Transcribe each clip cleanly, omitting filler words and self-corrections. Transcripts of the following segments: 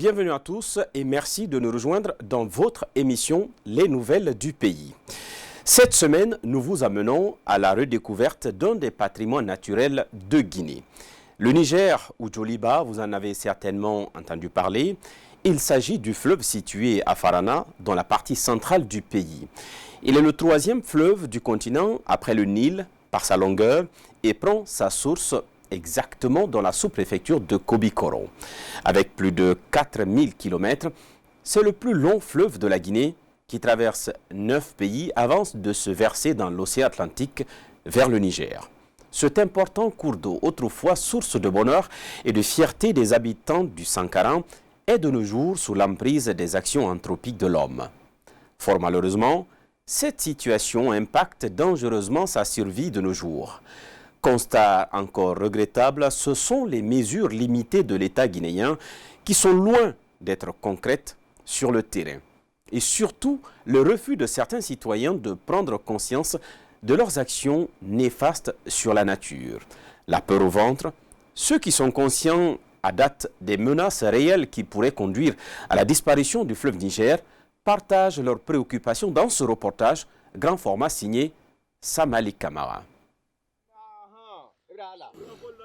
bienvenue à tous et merci de nous rejoindre dans votre émission Les Nouvelles du Pays. Cette semaine, nous vous amenons à la redécouverte d'un des patrimoines naturels de Guinée. Le Niger ou Djoliba, vous en avez certainement entendu parler. Il s'agit du fleuve situé à Farana, dans la partie centrale du pays. Il est le troisième fleuve du continent après le Nil par sa longueur et prend sa source exactement dans la sous-préfecture de Kobikoro. Avec plus de 4000 km, c'est le plus long fleuve de la Guinée qui traverse 9 pays avant de se verser dans l'océan Atlantique vers le Niger. Cet important cours d'eau, autrefois source de bonheur et de fierté des habitants du Sankara, est de nos jours sous l'emprise des actions anthropiques de l'homme. Fort malheureusement, cette situation impacte dangereusement sa survie de nos jours. Constat encore regrettable, ce sont les mesures limitées de l'État guinéen qui sont loin d'être concrètes sur le terrain. Et surtout, le refus de certains citoyens de prendre conscience de leurs actions néfastes sur la nature. La peur au ventre, ceux qui sont conscients à date des menaces réelles qui pourraient conduire à la disparition du fleuve Niger, partagent leurs préoccupations dans ce reportage grand format signé Samali Kamara.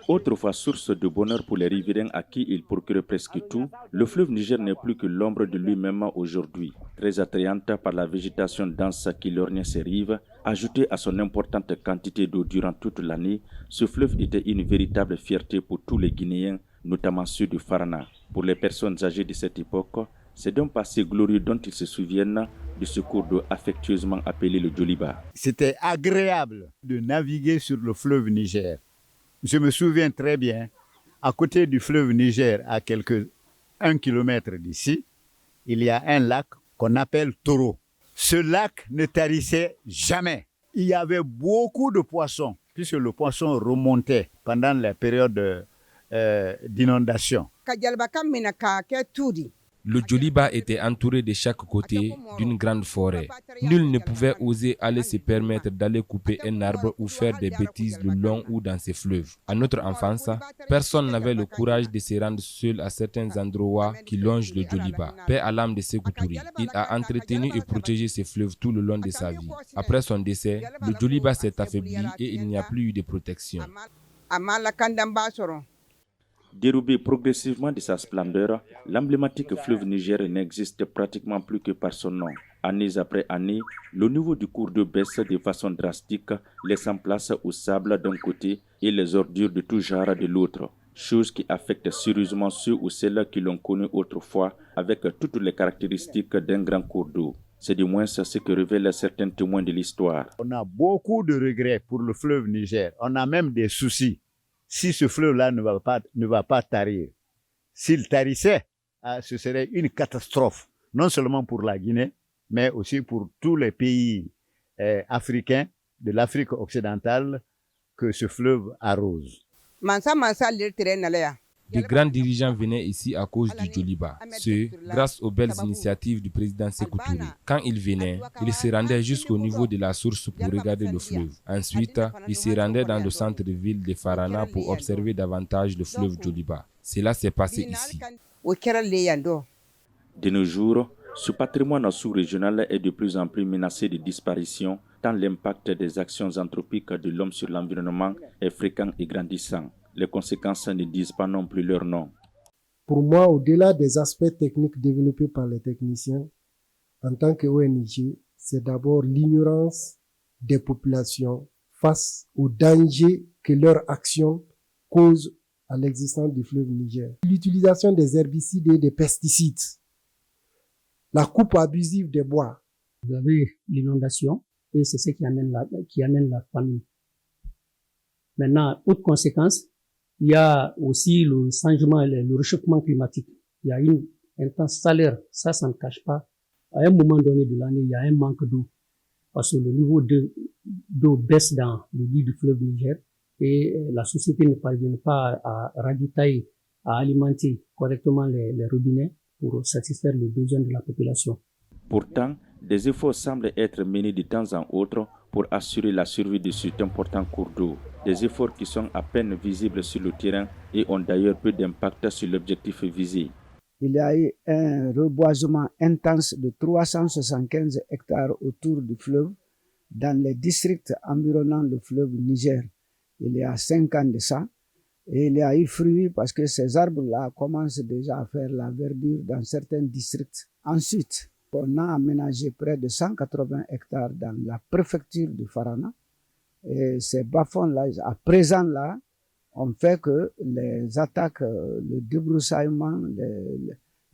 Autrefois source de bonheur pour les riverains à qui il procure presque tout, le fleuve Niger n'est plus que l'ombre de lui-même aujourd'hui. Très attrayante par la végétation dense qui lorgnait ses rives, ajoutée à son importante quantité d'eau durant toute l'année, ce fleuve était une véritable fierté pour tous les Guinéens, notamment ceux de Farana. Pour les personnes âgées de cette époque, c'est d'un passé glorieux dont ils se souviennent de ce cours d'eau affectueusement appelé le Djoliba. C'était agréable de naviguer sur le fleuve Niger. Je me souviens très bien, à côté du fleuve Niger, à quelques 1 kilomètre d'ici, il y a un lac qu'on appelle Toro. Ce lac ne tarissait jamais. Il y avait beaucoup de poissons, puisque le poisson remontait pendant la période d'inondation. Le Djoliba était entouré de chaque côté d'une grande forêt. Nul ne pouvait oser aller se permettre d'aller couper un arbre ou faire des bêtises le long ou dans ses fleuves. À notre enfance, personne n'avait le courage de se rendre seul à certains endroits qui longent le Djoliba. Paix à l'âme de Sékou Touré. Il a entretenu et protégé ses fleuves tout le long de sa vie. Après son décès, le Djoliba s'est affaibli et il n'y a plus eu de protection. Dérobé progressivement de sa splendeur, l'emblématique fleuve Niger n'existe pratiquement plus que par son nom. Année après année, le niveau du cours d'eau baisse de façon drastique, laissant place au sable d'un côté et les ordures de tout genre de l'autre, chose qui affecte sérieusement ceux ou celles qui l'ont connu autrefois avec toutes les caractéristiques d'un grand cours d'eau. C'est du moins ce que révèlent certains témoins de l'histoire. On a beaucoup de regrets pour le fleuve Niger. On a même des soucis. Si ce fleuve-là ne va pas tarir, s'il tarissait, ce serait une catastrophe, non seulement pour la Guinée, mais aussi pour tous les pays africains de l'Afrique occidentale que ce fleuve arrose. De grands dirigeants venaient ici à cause du Djoliba. Grâce aux belles initiatives du président Sékou Touré. Quand il venait, il se rendait jusqu'au niveau de la source pour regarder le fleuve. Ensuite, il se rendait dans le centre-ville de Farana pour observer davantage le fleuve Djoliba. Cela s'est passé ici. De nos jours, ce patrimoine sous-régional est de plus en plus menacé de disparition, tant l'impact des actions anthropiques de l'homme sur l'environnement est fréquent et grandissant. Les conséquences ne disent pas non plus leur nom. Pour moi, au-delà des aspects techniques développés par les techniciens, en tant que ONG, c'est d'abord l'ignorance des populations face aux dangers que leur action cause à l'existence du fleuve Niger. L'utilisation des herbicides et des pesticides, la coupe abusive des bois. Vous avez l'inondation et c'est ce qui amène la famine. Maintenant, autre conséquence, il y a aussi le changement, le réchauffement climatique. Il y a une intense chaleur, ça ne cache pas. À un moment donné de l'année, il y a un manque d'eau. Parce que le niveau d'eau baisse dans le lit du fleuve Niger et la société ne parvient pas à ravitailler, à alimenter correctement les robinets pour satisfaire les besoins de la population. Pourtant, des efforts semblent être menés de temps en autre pour assurer la survie de cet important cours d'eau. Des efforts qui sont à peine visibles sur le terrain et ont d'ailleurs peu d'impact sur l'objectif visé. Il y a eu un reboisement intense de 375 hectares autour du fleuve dans les districts environnant le fleuve Niger. Il y a 5 ans de ça. Et il y a eu fruit parce que ces arbres-là commencent déjà à faire la verdure dans certains districts. Ensuite, on a aménagé près de 180 hectares dans la préfecture du Farana. Et ces bas-fonds-là, à présent là, ont fait que les attaques, le débroussaillement,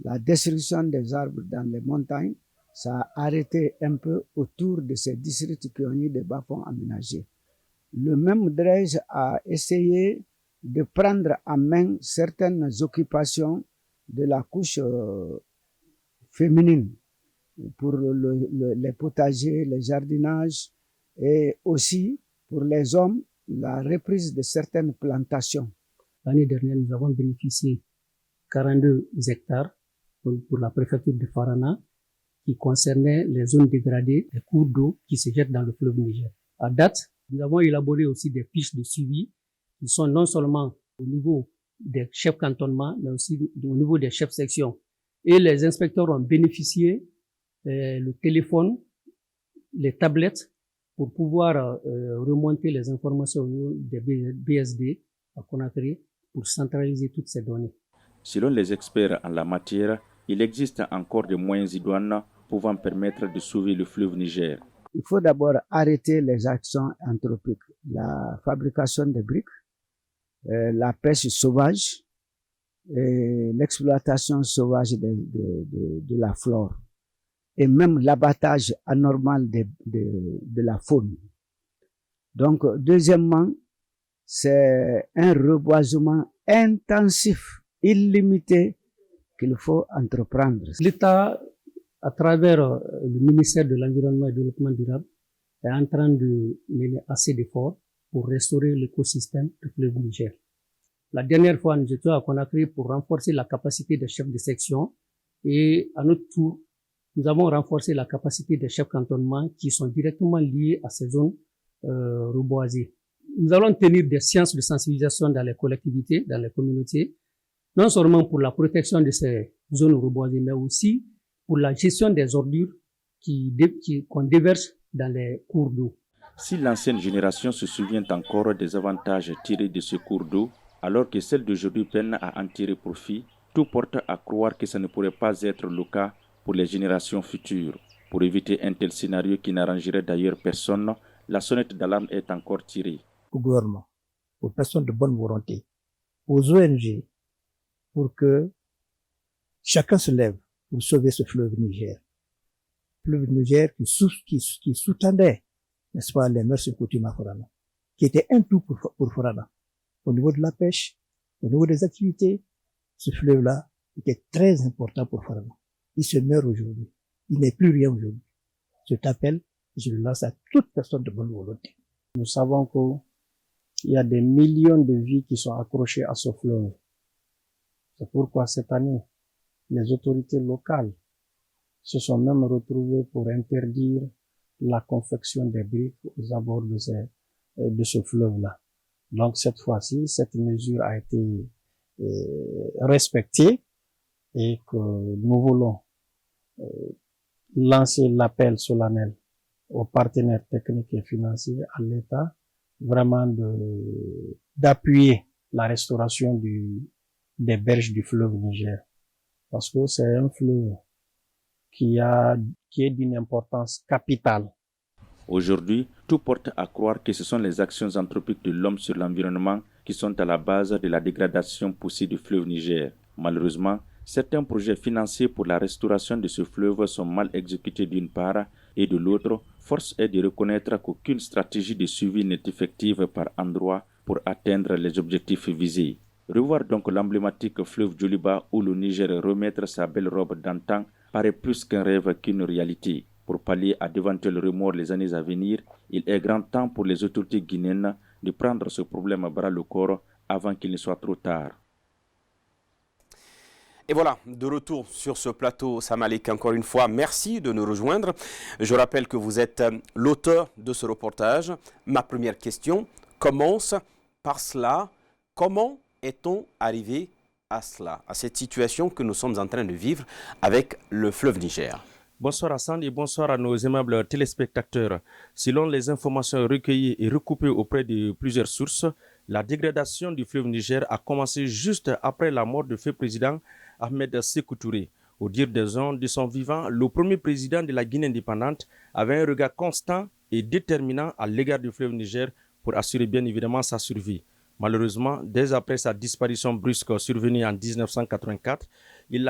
la destruction des arbres dans les montagnes, ça a arrêté un peu autour de ces districts qui ont eu des bas-fonds aménagés. Le même DREJ a essayé de prendre en main certaines occupations de la couche féminine pour les potagers, les jardinages et aussi pour les hommes, la reprise de certaines plantations. L'année dernière, nous avons bénéficié 42 hectares pour la préfecture de Farana qui concernait les zones dégradées, les cours d'eau qui se jettent dans le fleuve Niger. À date, nous avons élaboré aussi des fiches de suivi qui sont non seulement au niveau des chefs cantonnements, mais aussi au niveau des chefs sections. Et les inspecteurs ont bénéficié le téléphone, les tablettes pour pouvoir remonter les informations au niveau des BSD à Conakry pour centraliser toutes ces données. Selon les experts en la matière, il existe encore des moyens idoines pouvant permettre de sauver le fleuve Niger. Il faut d'abord arrêter les actions anthropiques, la fabrication de briques, la pêche sauvage et l'exploitation sauvage de la flore et même l'abattage anormal de la faune. Donc, deuxièmement, c'est un reboisement intensif, illimité qu'il faut entreprendre. L'État, à travers le ministère de l'Environnement et du Développement durable, est en train de mener assez d'efforts pour restaurer l'écosystème du fleuve Niger. La dernière fois, nous étions à Conakry pour renforcer la capacité des chefs de section et à notre tour, nous avons renforcé la capacité des chefs cantonnements qui sont directement liés à ces zones reboisées. Nous allons tenir des séances de sensibilisation dans les collectivités, dans les communautés, non seulement pour la protection de ces zones reboisées, mais aussi pour la gestion des ordures qu'on déverse dans les cours d'eau. Si l'ancienne génération se souvient encore des avantages tirés de ce cours d'eau, alors que celle d'aujourd'hui peine à en tirer profit, tout porte à croire que ça ne pourrait pas être le cas pour les générations futures. Pour éviter un tel scénario qui n'arrangerait d'ailleurs personne, la sonnette d'alarme est encore tirée. Au gouvernement, aux personnes de bonne volonté, aux ONG, pour que chacun se lève pour sauver ce fleuve Niger. Fleuve Niger qui sous-tendait, n'est-ce pas, les mœurs et coutumes à Farana, qui était un tout pour Farana. Au niveau de la pêche, au niveau des activités, ce fleuve-là était très important pour Farana. Il se meurt aujourd'hui. Il n'est plus rien aujourd'hui. Je t'appelle, je le lance à toute personne de bonne volonté. Nous savons qu'il y a des millions de vies qui sont accrochées à ce fleuve. C'est pourquoi cette année, les autorités locales se sont même retrouvées pour interdire la confection des briques aux abords de ce fleuve-là. Donc cette fois-ci, cette mesure a été respectée et que nous voulons lancer l'appel solennel aux partenaires techniques et financiers, à l'État, vraiment d'appuyer la restauration des berges du fleuve Niger. Parce que c'est un fleuve qui est d'une importance capitale. Aujourd'hui, tout porte à croire que ce sont les actions anthropiques de l'homme sur l'environnement qui sont à la base de la dégradation poussée du fleuve Niger. Malheureusement, certains projets financiers pour la restauration de ce fleuve sont mal exécutés d'une part et de l'autre, force est de reconnaître qu'aucune stratégie de suivi n'est effective par endroit pour atteindre les objectifs visés. Revoir donc l'emblématique fleuve Djoliba où le Niger remettre sa belle robe d'antan paraît plus qu'un rêve qu'une réalité. Pour pallier à d'éventuels remords les années à venir, il est grand temps pour les autorités guinéennes de prendre ce problème à bras le corps avant qu'il ne soit trop tard. Et voilà, de retour sur ce plateau, Samalik, encore une fois, merci de nous rejoindre. Je rappelle que vous êtes l'auteur de ce reportage. Ma première question commence par cela. Comment est-on arrivé à cela, à cette situation que nous sommes en train de vivre avec le fleuve Niger? Bonsoir Hassan et bonsoir à nos aimables téléspectateurs. Selon les informations recueillies et recoupées auprès de plusieurs sources, la dégradation du fleuve Niger a commencé juste après la mort du feu président Ahmed Sékou Touré. Au dire des uns de son vivant, le premier président de la Guinée indépendante avait un regard constant et déterminant à l'égard du fleuve Niger pour assurer bien évidemment sa survie. Malheureusement, dès après sa disparition brusque survenue en 1984, il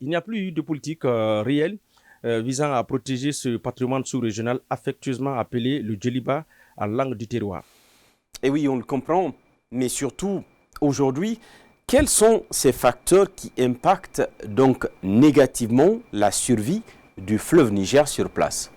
n'y a plus eu de politique réelle visant à protéger ce patrimoine sous-régional affectueusement appelé le Djeliba en langue du terroir. Et oui, on le comprend, mais surtout aujourd'hui, quels sont ces facteurs qui impactent donc négativement la survie du fleuve Niger sur place?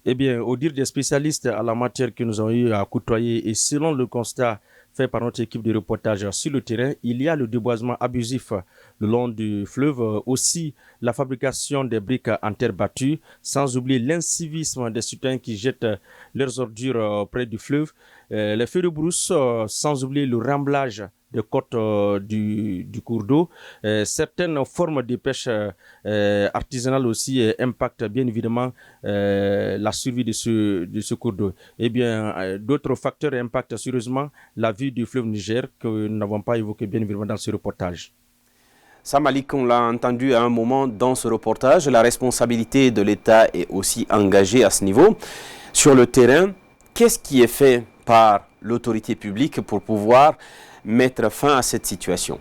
Eh bien, au dire des spécialistes à la matière que nous avons eu à côtoyer et selon le constat fait par notre équipe de reportage sur le terrain, il y a le déboisement abusif le long du fleuve, aussi la fabrication des briques en terre battue, sans oublier l'incivisme des citoyens qui jettent leurs ordures près du fleuve, les feux de brousse, sans oublier le remblage des côtes du cours d'eau. Certaines formes de pêche artisanale aussi impactent bien évidemment la survie de ce cours d'eau. Eh bien, d'autres facteurs impactent sérieusement la vie du fleuve Niger que nous n'avons pas évoqué bien évidemment dans ce reportage. Sam Malik, on l'a entendu à un moment dans ce reportage, la responsabilité de l'État est aussi engagée à ce niveau. Sur le terrain, qu'est-ce qui est fait par l'autorité publique pour pouvoir mettre fin à cette situation?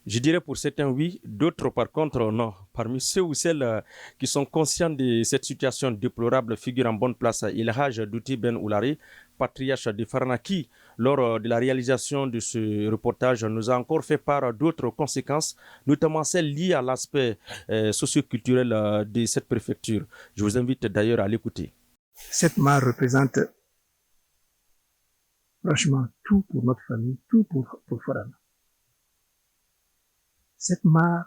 Je dirais pour certains oui, d'autres par contre non. Parmi ceux ou celles qui sont conscients de cette situation déplorable figure en bonne place El Hadj Douti Ben Oulari, patriarche de Farana, qui, lors de la réalisation de ce reportage, nous a encore fait part d'autres conséquences, notamment celles liées à l'aspect socio-culturel de cette préfecture. Je vous invite d'ailleurs à l'écouter. Cette mare représente franchement tout pour notre famille, tout pour Farana. Cette mare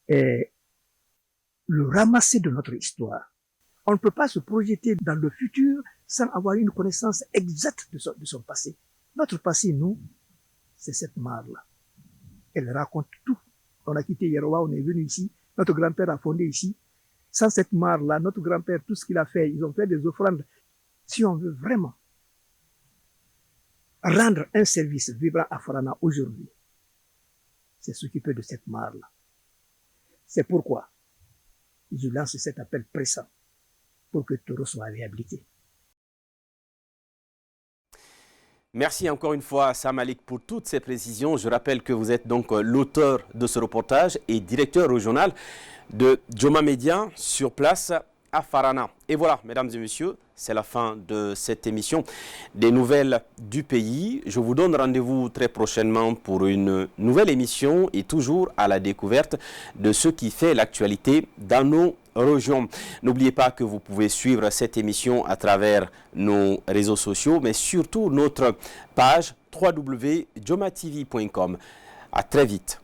est le ramassé de notre histoire. On ne peut pas se projeter dans le futur sans avoir une connaissance exacte de son passé. Notre passé, nous, c'est cette mare-là. Elle raconte tout. On a quitté Yerowa, on est venu ici. Notre grand-père a fondé ici. Sans cette mare-là, notre grand-père, tout ce qu'il a fait, ils ont fait des offrandes. Si on veut vraiment rendre un service vibrant à Farana aujourd'hui, c'est s'occuper de cette mare-là. C'est pourquoi je lance cet appel pressant pour que Toro soit réhabilité. Merci encore une fois, Sam Malik, pour toutes ces précisions. Je rappelle que vous êtes donc l'auteur de ce reportage et directeur régional de Joma Media sur place à Farana. Et voilà, mesdames et messieurs, c'est la fin de cette émission des nouvelles du pays. Je vous donne rendez-vous très prochainement pour une nouvelle émission et toujours à la découverte de ce qui fait l'actualité dans nos régions. N'oubliez pas que vous pouvez suivre cette émission à travers nos réseaux sociaux, mais surtout notre page www.jomatv.com. À très vite.